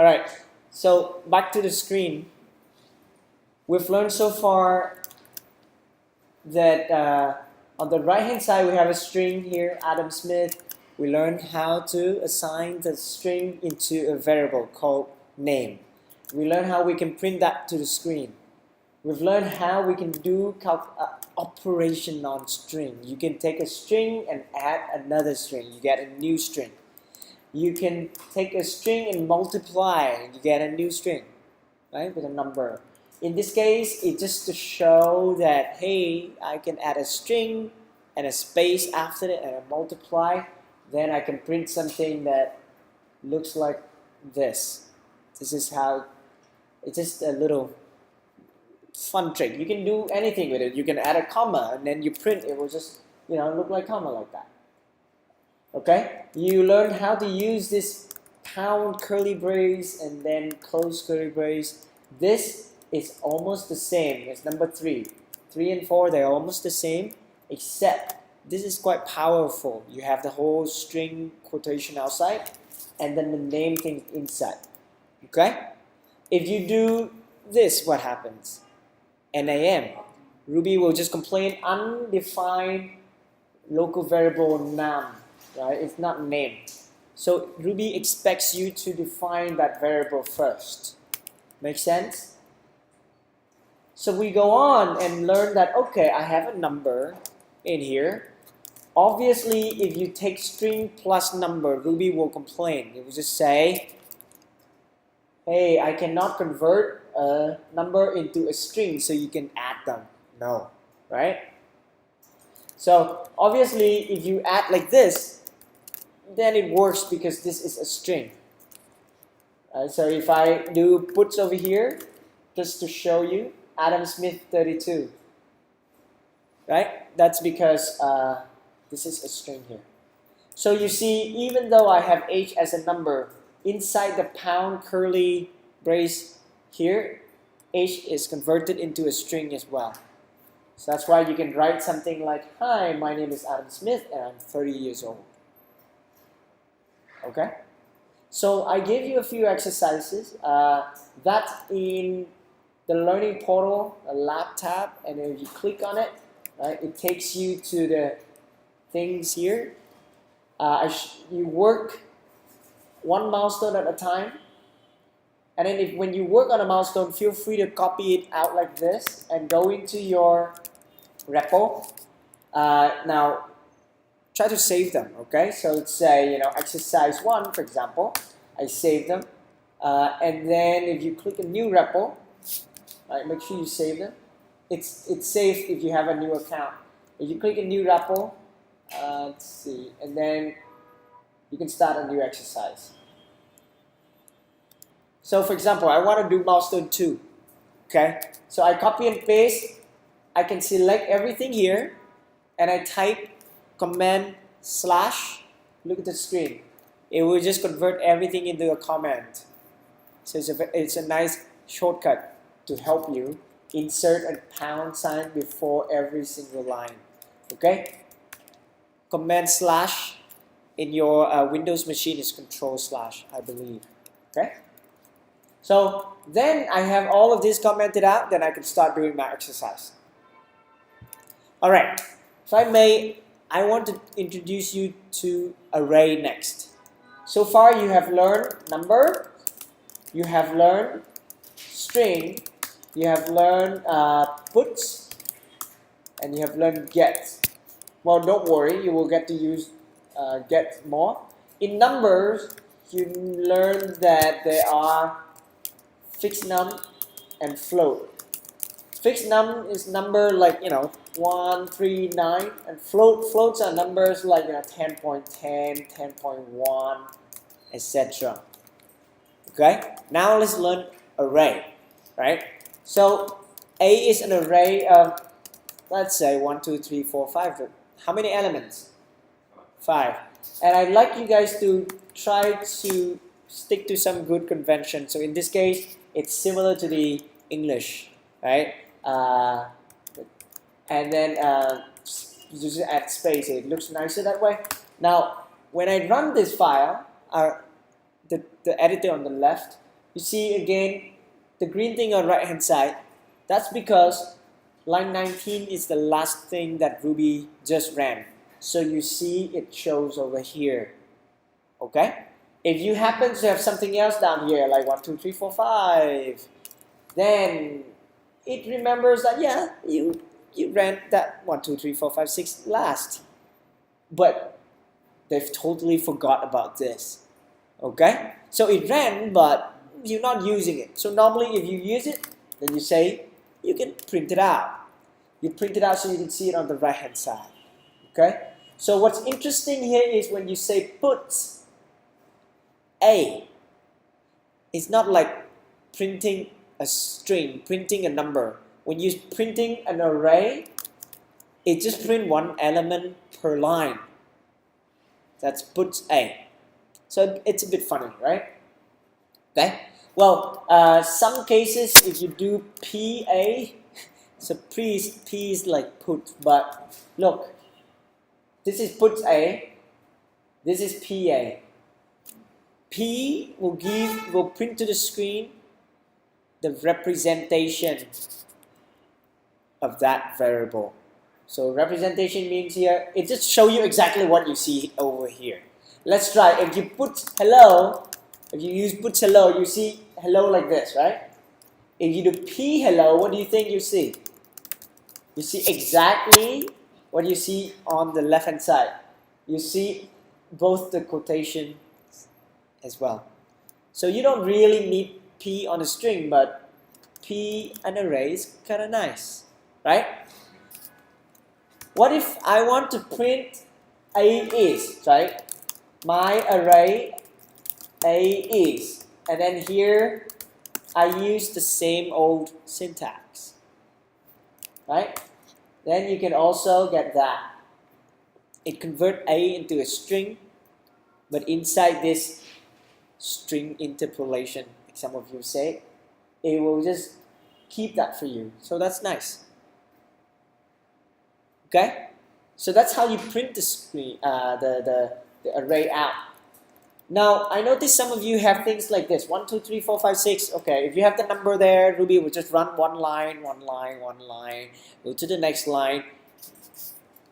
All right, so back to the screen. We've learned so far that on the right hand side we have a string here, Adam Smith. We learned how to assign the string into a variable called name. We learned how we can print that to the screen. We've learned how we can do operation on string. You can take a string and add another string. You get a new string. You can take a string and multiply. You get a new string, right, with a number. In this case, it's just to show that, hey, I can add a string and a space after it and a multiply. Then I can print something that looks like this. This is how, it's just a little fun trick. You can do anything with it. You can add a comma and then you print, it will just, look like comma like that. Okay? You learn how to use this pound curly brace and then close curly brace. This is almost the same as number 3. 3 and 4, they're almost the same, except this is quite powerful. You have the whole string quotation outside and then the name thing inside. Okay? If you do this, what happens? NAM. Ruby will just complain undefined local variable num, right? It's not named. So Ruby expects you to define that variable first. Make sense? So we go on and learn that, okay, I have a number in here. Obviously, if you take string plus number, Ruby will complain. It will just say, hey, I cannot convert a number into a string so you can add them. No, right? So obviously, if you add like this, then it works because this is a string. So if I do puts over here, just to show you, Adam Smith 32, right? That's because this is a string here. So you see, even though I have H as a number, inside the pound curly brace here, H is converted into a string as well. So that's why you can write something like, hi, my name is Adam Smith and I'm 30 years old. Okay? So I gave you a few exercises. That's in the learning portal, a lab tab, and if you click on it, right, it takes you to the things here. You work one milestone at a time. And then when you work on a milestone, feel free to copy it out like this and go into your REPL. Now, try to save them, okay? So let's say, exercise 1, for example. I save them. And then if you click a new REPL, right, make sure you save them. It's safe if you have a new account. If you click a new REPL, let's see, and then you can start a new exercise. So for example, I want to do milestone 2, okay? So I copy and paste, I can select everything here, and I type command / look at the screen. It will just convert everything into a comment. So it's a nice shortcut to help you insert a pound sign before every single line, okay? Command / in your Windows machine is control / I believe, okay? So then I have all of this commented out, then I can start doing my exercise. All right, if I may, I want to introduce you to array next. So far you have learned number, you have learned string, you have learned puts, and you have learned get. Well, don't worry, you will get to use get more. In numbers, you learn that there are fixed num and float. Fixed num is number like 1, 3, 9, and floats are numbers like 10.10, 10.1, etc. Okay, now let's learn array, right? So A is an array of, let's say 1, 2, 3, 4, 5. How many elements? 5. And I'd like you guys to try to stick to some good convention. So in this case, it's similar to the English, right? And then you just add space. It looks nicer that way. Now, when I run this file, the editor on the left You see again, the green thing on right hand side, that's because line 19 is the last thing that Ruby just ran. So you see it shows over here. Okay? If you happen to have something else down here, like 1, 2, 3, 4, 5, then it remembers that, yeah, you ran that 1, 2, 3, 4, 5, 6 last. But they've totally forgot about this. Okay? So it ran, but you're not using it. So normally if you use it, then you say, you can print it out. You print it out so you can see it on the right hand side. Okay? So what's interesting here is when you say puts A, it's not like printing a string, printing a number. When you're printing an array, it just print one element per line. That's puts A. So it's a bit funny, right? Okay. Well, some cases if you do PA, so P is like put, but look, this is puts A, this is PA. P will print to the screen the representation of that variable. So representation means here, it just show you exactly what you see over here. Let's try. If you put hello, if you use put hello, you see hello like this, right? If you do P hello, what do you think you see? You see exactly what you see on the left hand side. You see both the quotation as well. So you don't really need P on a string, but P an array is kind of nice, right? What if I want to print A is, right? My array A is, and then here I use the same old syntax, right? Then you can also get that. It converts A into a string, but inside this string interpolation, like some of you say, it will just keep that for you. So that's nice. Okay? So that's how you print the screen, the array out. Now, I notice some of you have things like this, 1, 2, 3, 4, 5, 6. Okay, if you have the number there, Ruby will just run one line, go to the next line.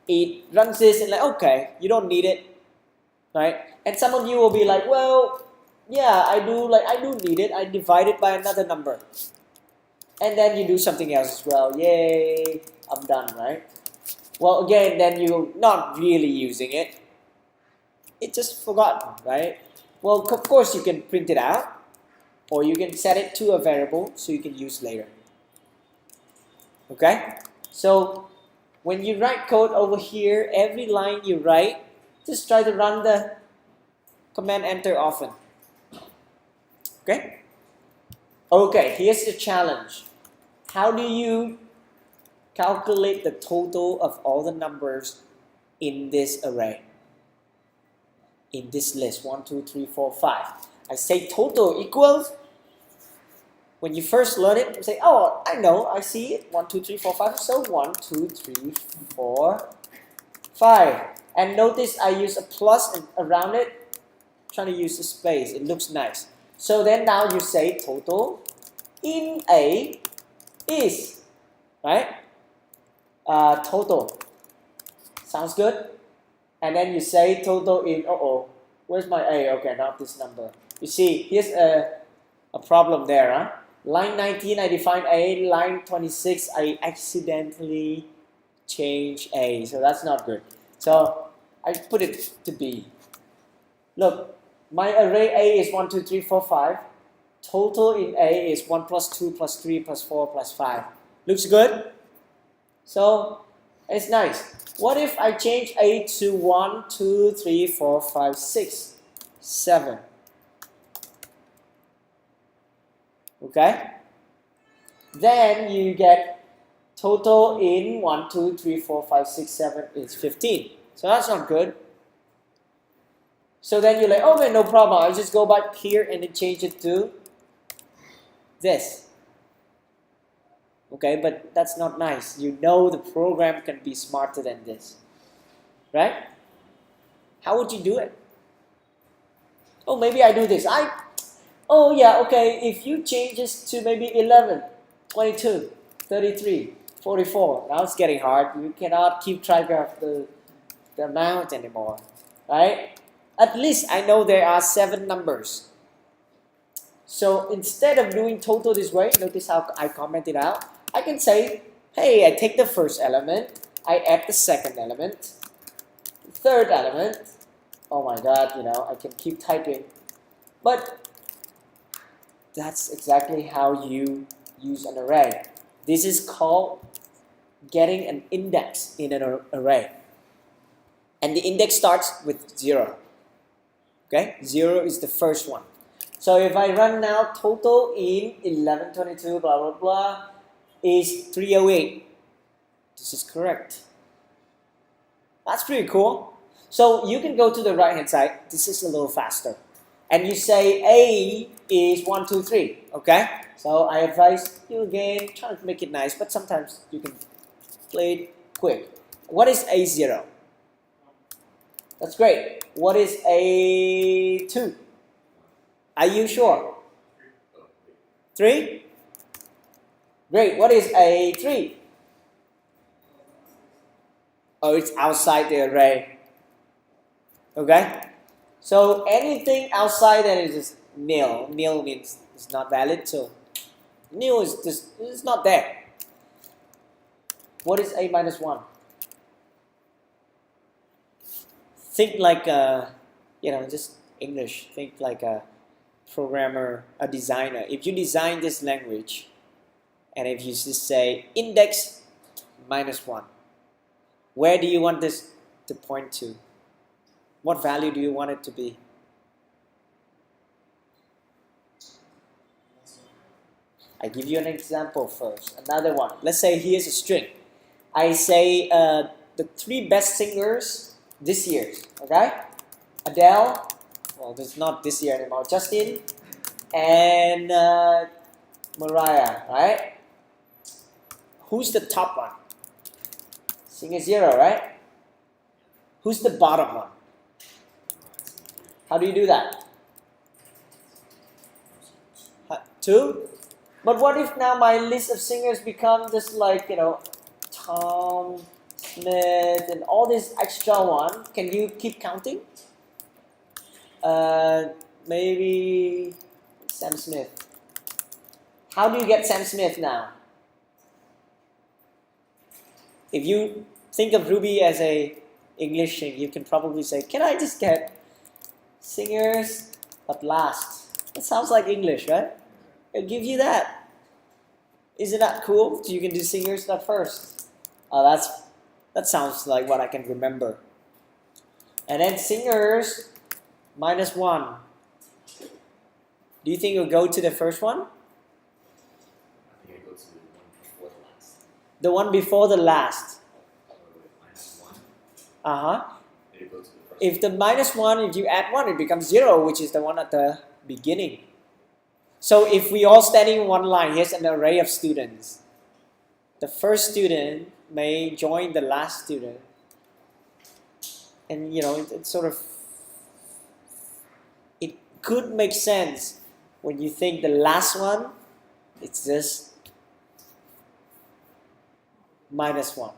It runs this and like, okay, you don't need it, right? And some of you will be like, well, yeah, I do need it. I divide it by another number. And then you do something else as well. Yay, I'm done, right? Well, again, then you're not really using it. It's just forgotten, right? Well, of course, you can print it out, or you can set it to a variable so you can use later. Okay? So, when you write code over here, every line you write, just try to run the command enter often. Okay? Okay, here's the challenge. How do you calculate the total of all the numbers in this array? In this list, 1, 2, 3, 4, 5. I say total equals, when you first learn it, you say, oh, I know, I see it, 1, 2, 3, 4, 5, so 1, 2, 3, 4, 5. And notice I use a plus around it, I'm trying to use the space, it looks nice. So then now you say total in A is, right? Total, sounds good? And then you say total in, where's my A? Okay, not this number. You see, here's a problem there, huh? Line 19, I define A. Line 26, I accidentally change A. So that's not good. So I put it to B. Look, my array A is 1, 2, 3, 4, 5. Total in A is 1 plus 2 plus 3 plus 4 plus 5. Looks good? So it's nice. What if I change A to 1, 2, 3, 4, 5, 6, 7? Okay? Then you get total in 1, 2, 3, 4, 5, 6, 7 is 15. So that's not good. So then you're like, okay, no problem. I'll just go back here and then change it to this. Okay, but that's not nice. You know the program can be smarter than this. Right? How would you do it? Oh, maybe I do this. Oh yeah, okay, if you change this to maybe 11, 22, 33, 44, now it's getting hard. You cannot keep track of the amount anymore, right? At least I know there are 7 numbers. So instead of doing total this way, notice how I commented out. I can say, hey, I take the first element, I add the second element, third element. Oh my god, I can keep typing. But that's exactly how you use an array. This is called getting an index in an array. And the index starts with 0. Okay, 0 is the first one. So if I run now, total in 1122, blah, blah, blah, is 308. This is correct. That's pretty cool. So you can go to the right hand side. This is a little faster. And you say A is 1, 2, 3. Okay? So I advise you again, try to make it nice, but sometimes you can play it quick. What is A0? That's great. What is A2? Are you sure? 3? Great. What is A3? Oh, it's outside the array. Okay? So anything outside that is just nil. Nil means it's not valid. So nil is just it's not there. What is A minus 1? Think like just English. Think like a programmer, a designer. If you design this language, and if you just say index minus 1, where do you want this to point to? What value do you want it to be? I give you an example first. Another one. Let's say here's a string. I say the 3 best singers this year. Okay? Adele. Well, it's not this year anymore. Justin and Mariah. Right? Who's the top one? Singer 0, right? Who's the bottom one? How do you do that? 2? But what if now my list of singers become just like, Tom, Smith, and all this extra one? Can you keep counting? Maybe Sam Smith. How do you get Sam Smith now? If you think of Ruby as a English thing, you can probably say, can I just get singers but last? It sounds like English, right? It'll give you that. Isn't that cool? So you can do singers not first. That sounds like what I can remember. And then singers minus 1. Do you think you'll go to the first one? I think I go to the one before the last. The one before the last. Minus 1. Uh-huh. Maybe go to the first If the minus 1, if you add 1, it becomes 0, which is the one at the beginning. So if we all standing in one line, here's an array of students. The first student may join the last student. And it sort of, it could make sense when you think the last one, it's just minus 1.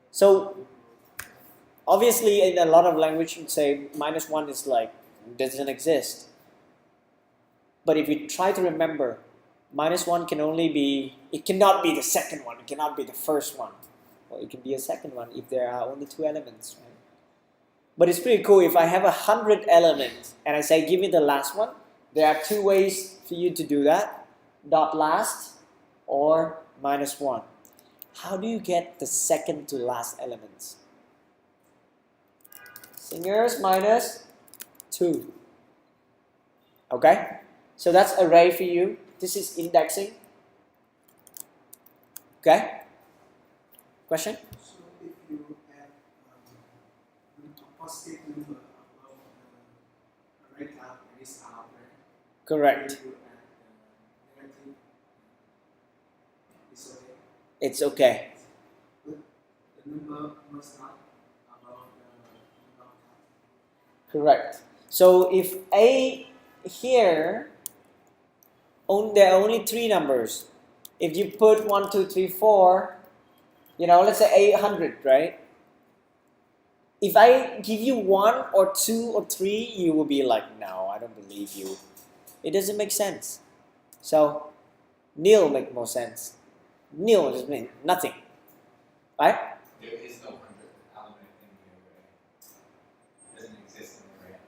So obviously in a lot of language you say minus 1 is like, doesn't exist. But if you try to remember, minus 1 can only be, it cannot be the second one, it cannot be the first one. Well, it can be a second one if there are only 2 elements, right? But it's pretty cool. If I have 100 elements and I say, give me the last one, there are 2 ways for you to do that. Dot last or minus 1. How do you get the second to last elements? Singers minus 2. Okay? So that's array for you. This is indexing. Okay? Question? So if you add a positive number above the array tab, it is outer. Correct. If you add negative, it's okay. It's okay. But the number must not above the number tab. Correct. So if A here, there are only 3 numbers. If you put 1, 2, 3, 4, let's say 800, right? If I give you 1 or 2 or 3, you will be like, no, I don't believe you. It doesn't make sense. So, nil makes more sense. Nil just means nothing, right? There is no 100th element in the array. It doesn't exist in the array.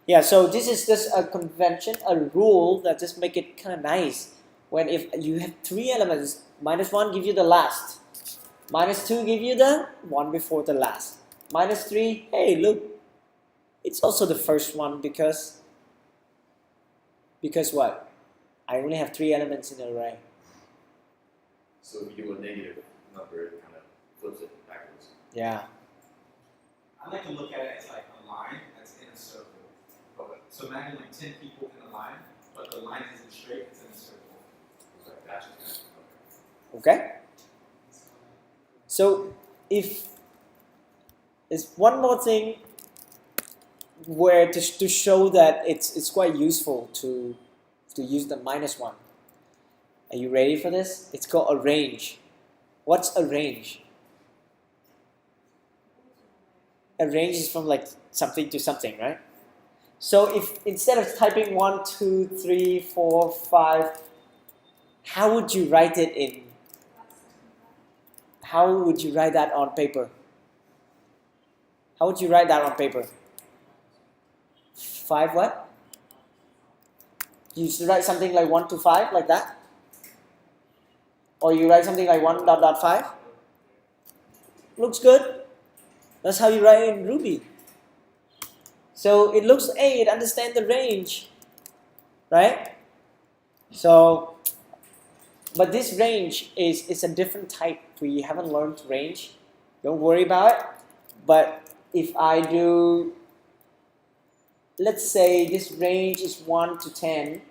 Yeah, so this is just a convention, a rule that just make it kind of nice. When if you have 3 elements, -1 give you the last. -2 give you the one before the last. -3, hey, look, it's also the first one because what? I only have 3 elements in the array. So if you do a negative number, it kind of flips it backwards. Yeah. I like to look at it as like a line that's in a circle. So imagine like 10 people in a line, but the line isn't straight, it's in a circle. It's like dashes. Okay. So if there's one more thing where to show that it's quite useful to use the -1. Are you ready for this? It's called a range. What's a range? A range is from like something to something, right? So if instead of typing 1, 2, 3, 4, 5, how would you write it in? How would you write that on paper? How would you write that on paper? 5 what? You used to write something like 1 to 5 like that? Or you write something like 1.5? Looks good. That's how you write it in Ruby. So it looks, hey, it understands the range, right? So, but this range is a different type. We haven't learned range. Don't worry about it. But if I do, let's say this range is 1 to 10,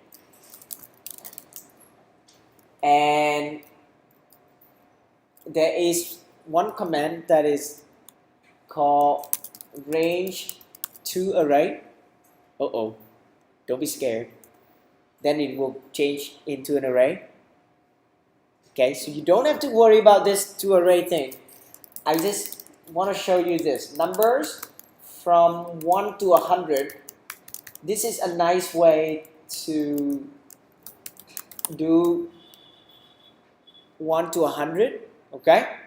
and there is one command that is called range to array. Don't be scared. Then it will change into an array. Okay, so you don't have to worry about this to array thing. I just want to show you this. Numbers from 1 to 100. This is a nice way to do 1 to 100. Okay?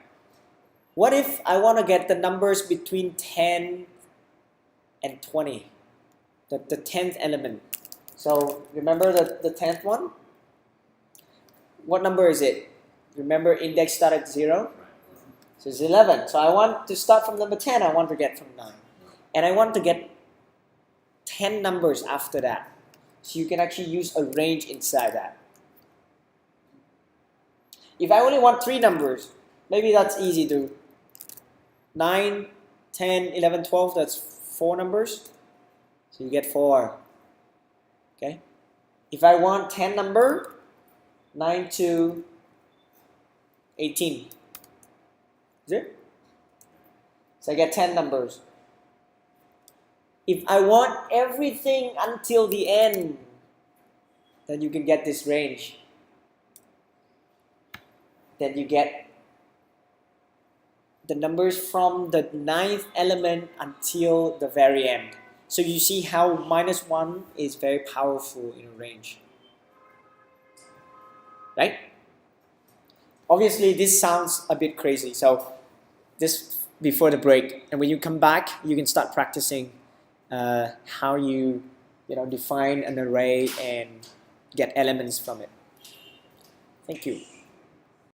What if I want to get the numbers between 10 and 20? The 10th element. So remember the 10th one? What number is it? Remember index start at 0? So it's 11. So I want to start from number 10. I want to get from 9. And I want to get 10 numbers after that. So you can actually use a range inside that. If I only want 3 numbers, maybe that's easy to 9, 10, 11, 12, that's 4 numbers. So you get 4. Okay? If I want 10 number, 9 to 18. Is it? So I get 10 numbers. If I want everything until the end, then you can get this range. Then you get the numbers from the 9th element until the very end. So you see how -1 is very powerful in a range. Right? Obviously, this sounds a bit crazy. So this before the break, and when you come back, you can start practicing how you define an array and get elements from it. Thank you.